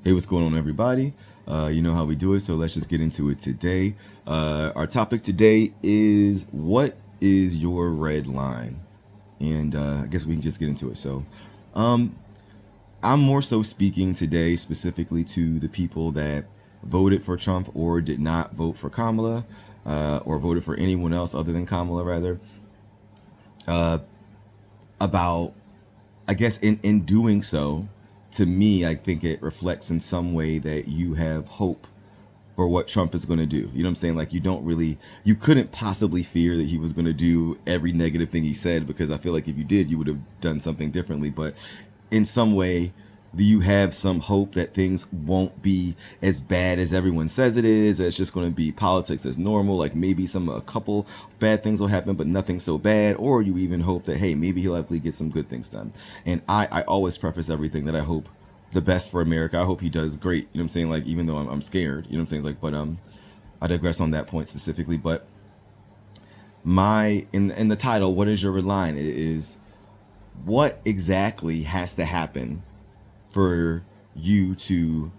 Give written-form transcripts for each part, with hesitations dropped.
Hey, what's going on, everybody? You know how we do it, so let's just get into it today. Our topic today is what is your red line? And I guess we can just get into it. Um, I'm more so speaking today specifically to the people that voted for Trump or did not vote for Kamala, or voted for anyone else other than Kamala, rather, uh, about, I guess, in doing so, to me, I think it reflects in some way that you have hope for what Trump is going to do. You know what I'm saying? Like, you couldn't possibly fear that he was going to do every negative thing he said, because I feel like if you did, you would have done something differently. But in some way, do you have some hope that things won't be as bad as everyone says it is? That it's just going to be politics as normal. Like, maybe a couple bad things will happen, but nothing so bad. Or you even hope that, hey, maybe he'll actually get some good things done. And I always preface everything that I hope the best for America. I hope he does great. You know what I'm saying? Like, even though I'm scared, you know what I'm saying? Like, but I digress on that point specifically. But my in the title, what is your line? It is, what exactly has to happen for you to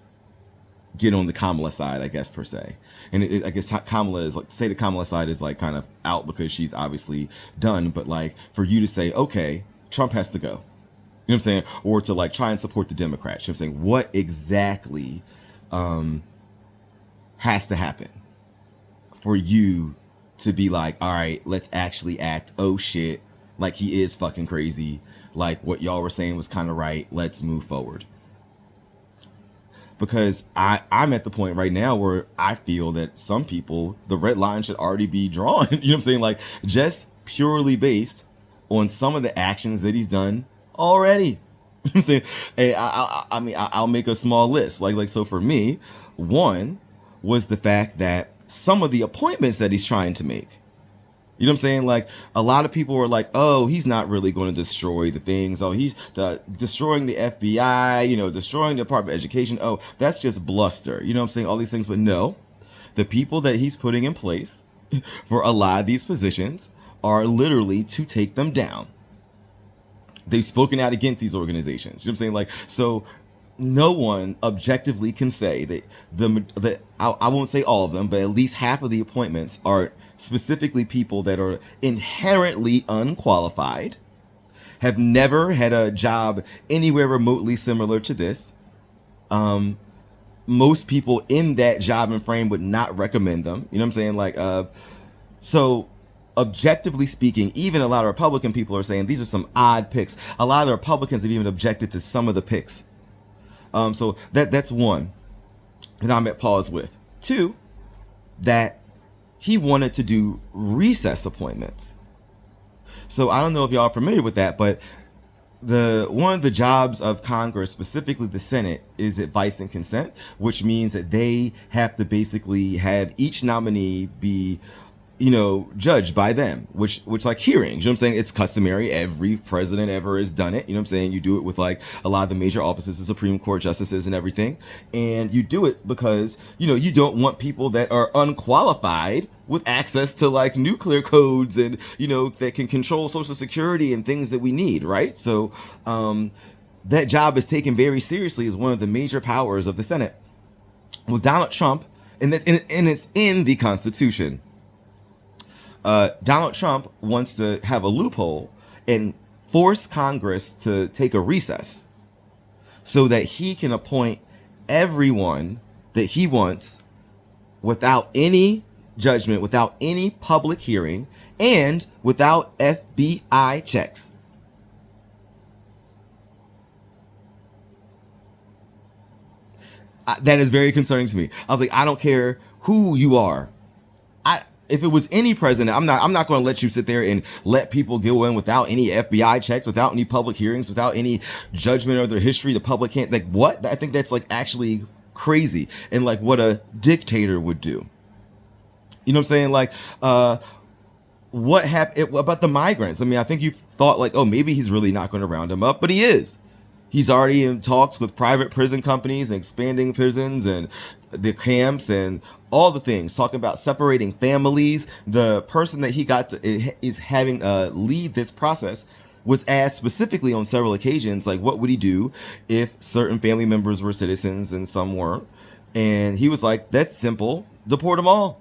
get on the Kamala side, I guess, per se. And I guess Kamala is like, say the Kamala side is like kind of out because she's obviously done, but like for you to say, okay, Trump has to go. You know what I'm saying? Or to like try and support the Democrats. You know what I'm saying? What exactly has to happen for you to be like, all right, let's actually act, oh shit, like he is fucking crazy. Like what y'all were saying was kind of right. Let's move forward. Because I'm at the point right now where I feel that some people, the red line should already be drawn. You know what I'm saying? Like, just purely based on some of the actions that he's done already. You know what I'm saying? Hey, I mean, I'll make a small list. So for me, one was the fact that some of the appointments that he's trying to make, you know what I'm saying? Like, a lot of people were like, oh, he's not really going to destroy the things. Oh, he's destroying the FBI, destroying the Department of Education. Oh, that's just bluster. You know what I'm saying? All these things. But no, the people that he's putting in place for a lot of these positions are literally to take them down. They've spoken out against these organizations. You know what I'm saying? Like, so no one objectively can say that I won't say all of them, but at least half of the appointments are specifically people that are inherently unqualified, have never had a job anywhere remotely similar to this. Most people in that job and frame would not recommend them. You know what I'm saying? Like, so objectively speaking, even a lot of Republican people are saying these are some odd picks. A lot of the Republicans have even objected to some of the picks. So that's one that I'm at pause with. Two, that he wanted to do recess appointments. So I don't know if y'all are familiar with that, but one of the jobs of Congress, specifically the Senate, is advice and consent, which means that they have to basically have each nominee be judged by them, which like hearings. You know what I'm saying? It's customary. Every president ever has done it. You know what I'm saying? You do it with like a lot of the major offices, the Supreme Court justices and everything. And you do it because, you don't want people that are unqualified with access to like nuclear codes and, that can control Social Security and things that we need, right? So that job is taken very seriously as one of the major powers of the Senate. Well, Donald Trump, and it's in the Constitution. Donald Trump wants to have a loophole and force Congress to take a recess so that he can appoint everyone that he wants without any judgment, without any public hearing, and without FBI checks. That is very concerning to me. I was like, I don't care who you are. If it was any president, I'm not going to let you sit there and let people go in without any FBI checks, without any public hearings, without any judgment of their history. The public can't, like, what? I think that's like actually crazy, and like what a dictator would do. You know what I'm saying? Like, what happened about the migrants? I mean, I think you thought like, oh, maybe he's really not going to round them up, but he is. He's already in talks with private prison companies and expanding prisons and the camps and all the things, talking about separating families. The person that he got to, is having lead this process was asked specifically on several occasions, like, what would he do if certain family members were citizens and some weren't? And he was like, that's simple, deport them all.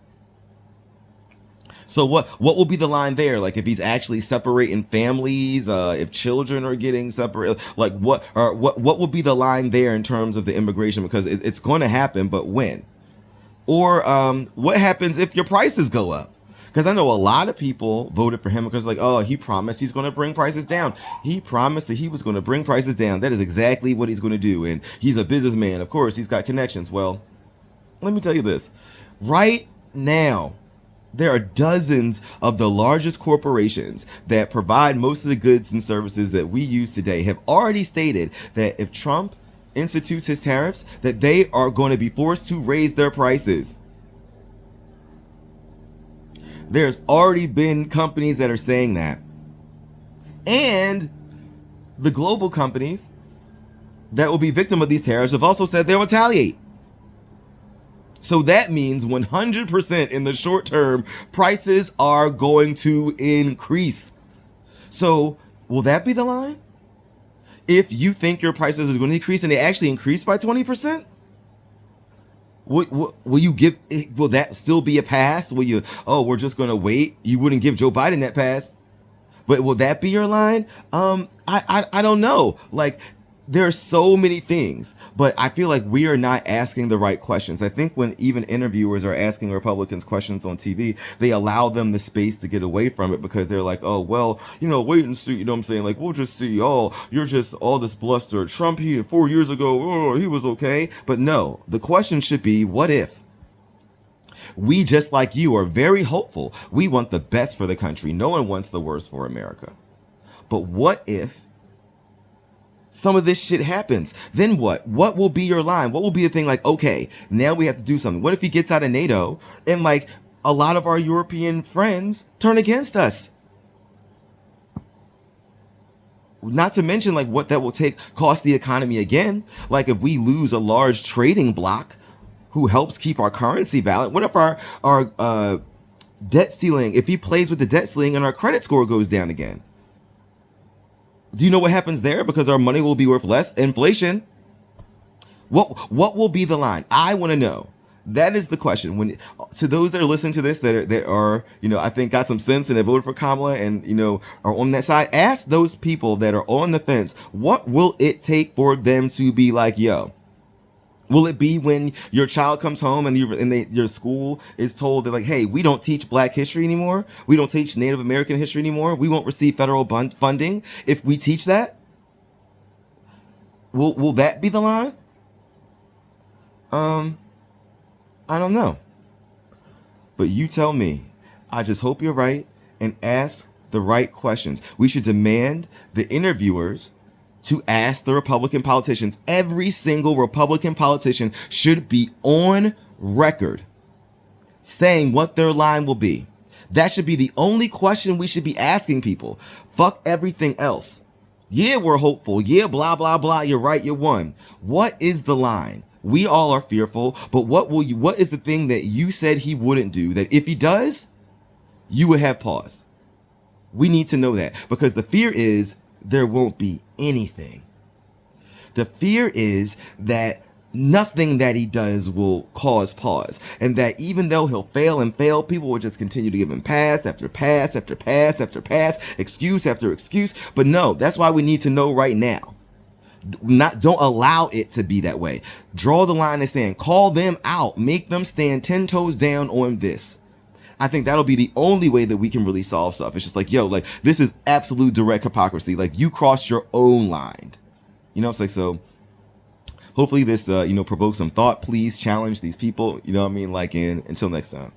So what will be the line there? Like if he's actually separating families, if children are getting separated, like what will be the line there in terms of the immigration? Because it's going to happen, but when? Or what happens if your prices go up? Because I know a lot of people voted for him because like, oh, he promised he's going to bring prices down. He promised that he was going to bring prices down. That is exactly what he's going to do. And he's a businessman. Of course, he's got connections. Well, let me tell you this. Right now, there are dozens of the largest corporations that provide most of the goods and services that we use today have already stated that if Trump institutes his tariffs, that they are going to be forced to raise their prices. There's already been companies that are saying that. And the global companies that will be victim of these tariffs have also said they'll retaliate. So that means 100% in the short term, prices are going to increase. So will that be the line? If you think your prices are going to increase and they actually increase by 20%? Will you give? Will that still be a pass? Will you? Oh, we're just going to wait. You wouldn't give Joe Biden that pass, but will that be your line? I don't know. Like there are so many things, but I feel like we are not asking the right questions. I think when even interviewers are asking Republicans questions on TV, they allow them the space to get away from it because they're like, oh, well, wait and see. You know what I'm saying? Like, we'll just see. Oh, you're just all this bluster. Trump, 4 years ago, oh, he was okay. But no, the question should be, what if? We, just like you, are very hopeful. We want the best for the country. No one wants the worst for America. But what if some of this shit happens? Then what? What will be your line? What will be the thing like, okay, now we have to do something? What if he gets out of NATO and like a lot of our European friends turn against us? Not to mention like what that will cost the economy again. Like if we lose a large trading bloc who helps keep our currency valid, what if our debt ceiling, if he plays with the debt ceiling and our credit score goes down again? Do you know what happens there? Because our money will be worth less. Inflation. What will be the line? I want to know. That is the question. When to those that are listening to this that are I think got some sense and they voted for Kamala and are on that side, ask those people that are on the fence, what will it take for them to be like, yo? Will it be when your child comes home and your school is told that like, hey, we don't teach Black history anymore. We don't teach Native American history anymore. We won't receive federal funding if we teach that. Will that be the line? I don't know. But you tell me. I just hope you're right and ask the right questions. We should demand the interviewers to ask the Republican politicians. Every single Republican politician should be on record saying what their line will be. That should be the only question we should be asking people. Fuck everything else. Yeah, we're hopeful. Yeah, blah, blah, blah. You're right. You won. What is the line? We all are fearful, but what is the thing that you said he wouldn't do that if he does, you would have pause? We need to know that because the fear is there won't be anything. The fear is that nothing that he does will cause pause, and that even though he'll fail and fail, people will just continue to give him pass after pass after pass after pass, excuse after excuse. But no, that's why we need to know right now. Don't allow it to be that way. Draw the line in the sand. Call them out. Make them stand 10 toes down on this. I think that'll be the only way that we can really solve stuff. It's just like, yo, like this is absolute direct hypocrisy. Like you crossed your own line. It's like, so hopefully this, provokes some thought. Please challenge these people. You know what I mean? Like, until next time.